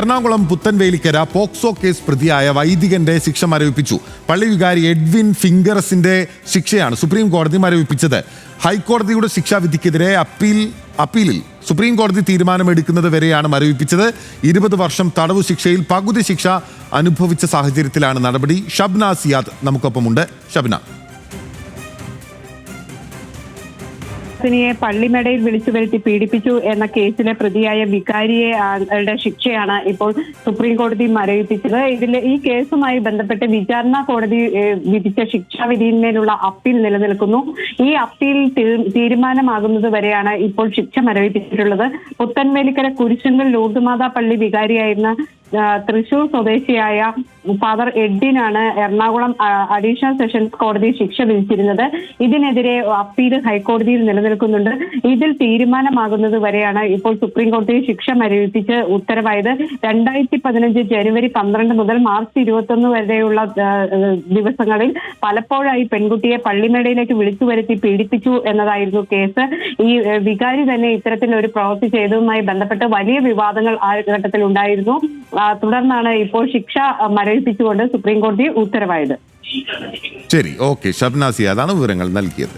Ernakulam Puthenvelikkara POCSO case പ്രതിയായ വൈദികന്റെ ശിക്ഷ മരവിപ്പിച്ചു. പള്ളി വികാരി എഡ്വിൻ ഫിംഗറസിന്റെ ശിക്ഷയാണ് സുപ്രീം കോടതി മരവിപ്പിച്ചത്. ഹൈക്കോടതിയുടെ ശിക്ഷാവിധിക്കെതിരെ അപ്പീലിൽ സുപ്രീം കോടതി തീരുമാനമെടുക്കുന്നത് വരെയാണ് മരവിപ്പിച്ചത്. 20 വർഷം തടവു ശിക്ഷയിൽ പകുതി ശിക്ഷ അനുഭവിച്ച സാഹചര്യത്തിലാണ് നടപടി. ഷബ്ന സിയാദ് നമുക്കൊപ്പമുണ്ട്. ഷബ്ന, പള്ളിമേടയിൽ വിളിച്ചു വരുത്തി പീഡിപ്പിച്ചു എന്ന കേസിലെ പ്രതിയായ വികാരിയുടെ ശിക്ഷയാണ് ഇപ്പോൾ സുപ്രീം കോടതി മരവിപ്പിച്ചത്. ഈ കേസുമായി ബന്ധപ്പെട്ട് വിചാരണ കോടതി വിധിച്ച ശിക്ഷാവിധിയിന്മേലുള്ള അപ്പീൽ നിലനിൽക്കുന്നു. ഈ അപ്പീൽ തീരുമാനമാകുന്നത് വരെയാണ് ഇപ്പോൾ ശിക്ഷ മരവിപ്പിച്ചിട്ടുള്ളത്. പുത്തൻവേലിക്കര കുരിശുങ്കൽ ലൂർദുമാതാ പള്ളി വികാരിയായിരുന്ന തൃശൂർ സ്വദേശിയായ ഫാദർ എഡ്വിനാണ് എറണാകുളം അഡീഷണൽ സെഷൻസ് കോടതി ശിക്ഷ വിധിച്ചിരുന്നത്. ഇതിനെതിരെ അപ്പീൽ ഹൈക്കോടതിയിൽ നിലനിൽക്കുന്നുണ്ട്. ഇതിൽ തീരുമാനമാകുന്നത് വരെയാണ് ഇപ്പോൾ സുപ്രീം കോടതി ശിക്ഷ മരവിപ്പിച്ച് ഉത്തരവായത്. 2015 ജനുവരി 12 മുതൽ മാർച്ച് 21 വരെയുള്ള ദിവസങ്ങളിൽ പലപ്പോഴായി പെൺകുട്ടിയെ പള്ളിമേടയിലേക്ക് വിളിച്ചു വരുത്തി പീഡിപ്പിച്ചു എന്നതായിരുന്നു കേസ്. ഈ വികാരി തന്നെ ഇത്തരത്തിലൊരു പ്രവൃത്തി ചെയ്തതുമായി ബന്ധപ്പെട്ട് വലിയ വിവാദങ്ങൾ ആ ഘട്ടത്തിൽ ഉണ്ടായിരുന്നു. തുടർന്നാണ് ഇപ്പോൾ ശിക്ഷ മരവിപ്പിച്ചുകൊണ്ട് സുപ്രീം കോടതി ഉത്തരവായത്. ശരി, ഓക്കെ. ഷബ്ന സിയാദാണ് വിവരങ്ങൾ നൽകിയത്.